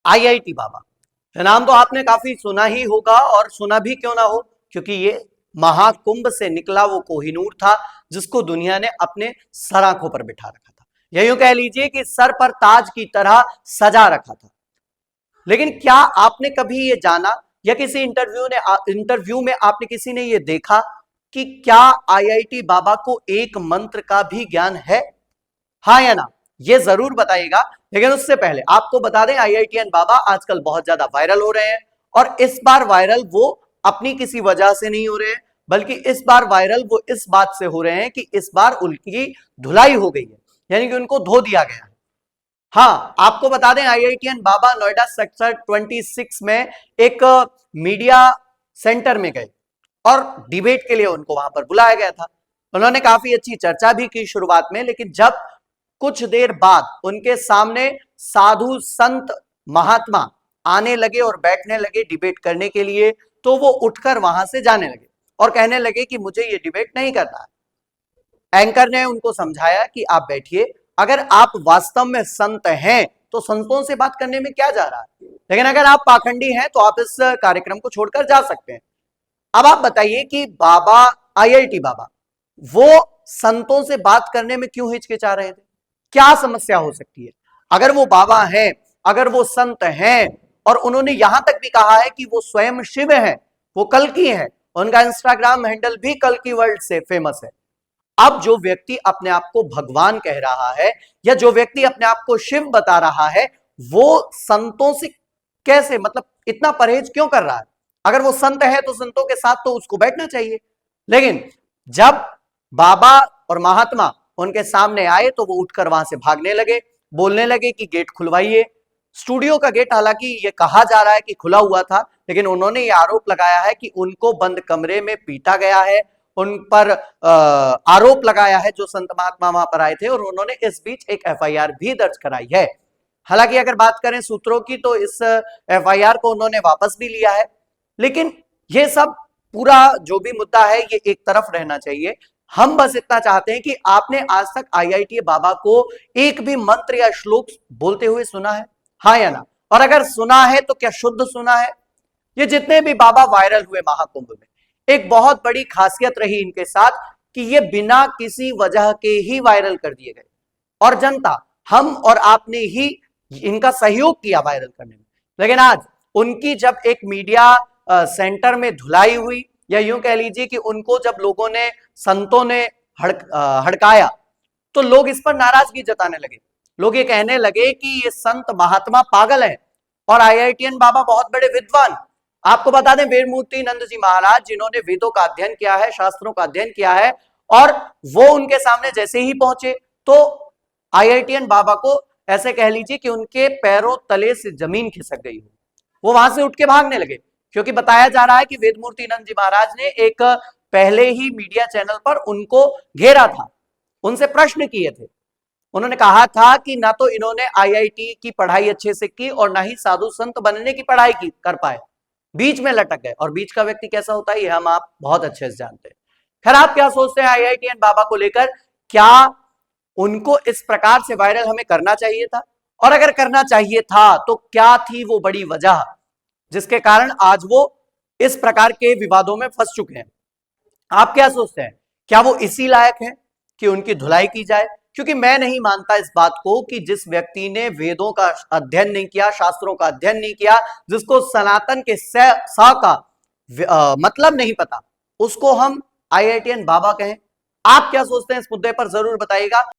IIT बाबा। ये नाम तो आपने काफी सुना ही होगा, और सुना भी क्यों ना हो, क्योंकि ये महाकुंभ से निकला वो कोहिनूर था जिसको दुनिया ने अपने सर आंखों पर बिठा रखा था, या यूं कह लीजिए कि सर पर ताज की तरह सजा रखा था। लेकिन क्या आपने कभी ये जाना, या किसी इंटरव्यू में आपने किसी ने ये देखा कि क्या आईआईटी बाबा को एक मंत्र का भी ज्ञान है? हाँ या ना, ये जरूर बताइएगा। लेकिन उससे पहले आपको बता दें, आईआईटीएन बाबा आजकल बहुत ज्यादा वायरल हो रहे हैं, और इस बार वायरल वो अपनी किसी वजह से नहीं हो रहे हैं, बल्कि इस बार वायरल वो इस बात से हो रहे हैं कि इस बार उनकी धुलाई हो गई है, यानी कि उनको धो दिया गया है। हाँ, आपको बता दें, आईआईटीएन बाबा नोएडा सेक्टर 26 में एक मीडिया सेंटर में गए और डिबेट के लिए उनको वहां पर बुलाया गया था। उन्होंने काफी अच्छी चर्चा भी की शुरुआत में, लेकिन जब कुछ देर बाद उनके सामने साधु संत महात्मा आने लगे और बैठने लगे डिबेट करने के लिए, तो वो उठकर वहां से जाने लगे और कहने लगे कि मुझे ये डिबेट नहीं करना है। एंकर ने उनको समझाया कि आप बैठिए, अगर आप वास्तव में संत हैं तो संतों से बात करने में क्या जा रहा है, लेकिन अगर आप पाखंडी हैं तो आप इस कार्यक्रम को छोड़कर जा सकते हैं। अब आप बताइए कि बाबा, आईआईटी बाबा, वो संतों से बात करने में क्यों हिचकिचा रहे थे? क्या समस्या हो सकती है? अगर वो बाबा हैं, अगर वो संत हैं, और उन्होंने यहां तक भी कहा है कि वो स्वयं शिव हैं, वो कल्कि हैं, उनका इंस्टाग्राम हैंडल भी कल्कि वर्ल्ड से फेमस है। अब जो व्यक्ति अपने आप को भगवान कह रहा है, या जो व्यक्ति अपने आप को शिव बता रहा है, वो संतों से कैसे, मतलब इतना परहेज क्यों कर रहा है? अगर वो संत है तो संतों के साथ तो उसको बैठना चाहिए। लेकिन जब बाबा और महात्मा उनके सामने आए तो वो उठकर वहां से भागने लगे, बोलने लगे कि गेट खुलवाइए। स्टूडियो का गेट हालांकि ये कहा जा रहा है कि खुला हुआ था, लेकिन उन्होंने ये आरोप लगाया है कि उनको बंद कमरे में पीटा गया है, उन पर आरोप लगाया है जो संत महात्मा वहां पर आए थे, और उन्होंने इस बीच एक एफआईआर भी दर्ज कराई है। हालांकि अगर बात करें सूत्रों की, तो इस एफआईआर को उन्होंने वापस भी लिया है। लेकिन ये सब पूरा जो भी मुद्दा है ये एक तरफ रहना चाहिए। हम बस इतना चाहते हैं कि आपने आज तक आईआईटी बाबा को एक भी मंत्र या श्लोक बोलते हुए सुना है? हाँ या ना? और अगर सुना है तो क्या शुद्ध सुना है? ये जितने भी बाबा वायरल हुए महाकुंभ में, एक बहुत बड़ी खासियत रही इनके साथ कि ये बिना किसी वजह के ही वायरल कर दिए गए, और जनता, हम और आपने ही इनका सहयोग किया वायरल करने में। लेकिन आज उनकी जब एक मीडिया सेंटर में धुलाई हुई, या यूं कह लीजिए कि उनको जब लोगों ने, संतों ने हड़काया, तो लोग इस पर नाराजगी जताने लगे। लोग ये कहने लगे कि ये संत महात्मा पागल हैं, और आईआईटीएन बाबा बहुत बड़े विद्वान। आपको बता दें, वेदमूर्ति नंद जी महाराज, जिन्होंने वेदों का अध्ययन किया है, शास्त्रों का अध्ययन किया है, और वो उनके सामने जैसे ही पहुंचे तो आईआईटीएन बाबा को ऐसे कह लीजिए कि उनके पैरों तले से जमीन खिसक गई हो, वो वहां से उठ के भागने लगे। क्योंकि बताया जा रहा है कि वेदमूर्ति नंद जी महाराज ने एक पहले ही मीडिया चैनल पर उनको घेरा था, उनसे प्रश्न किए थे। उन्होंने कहा था कि ना तो इन्होंने आईआईटी की पढ़ाई अच्छे से की, और ना ही साधु संत बनने की पढ़ाई की कर पाए, बीच में लटक गए। और बीच का व्यक्ति कैसा होता है ये हम आप बहुत अच्छे से जानते हैं। खैर, आप क्या सोचते हैं आईआईटीएन बाबा को लेकर? क्या उनको इस प्रकार से वायरल हमें करना चाहिए था? और अगर करना चाहिए था तो क्या थी वो बड़ी वजह जिसके कारण आज वो इस प्रकार के विवादों में फंस चुके हैं? आप क्या सोचते हैं? क्या वो इसी लायक है कि उनकी धुलाई की जाए? क्योंकि मैं नहीं मानता इस बात को कि जिस व्यक्ति ने वेदों का अध्ययन नहीं किया, शास्त्रों का अध्ययन नहीं किया, जिसको सनातन के सा का मतलब नहीं पता, उसको हम आईआईटीएन बाबा कहें। आप क्या सोचते हैं इस मुद्दे पर? जरूर बताइएगा।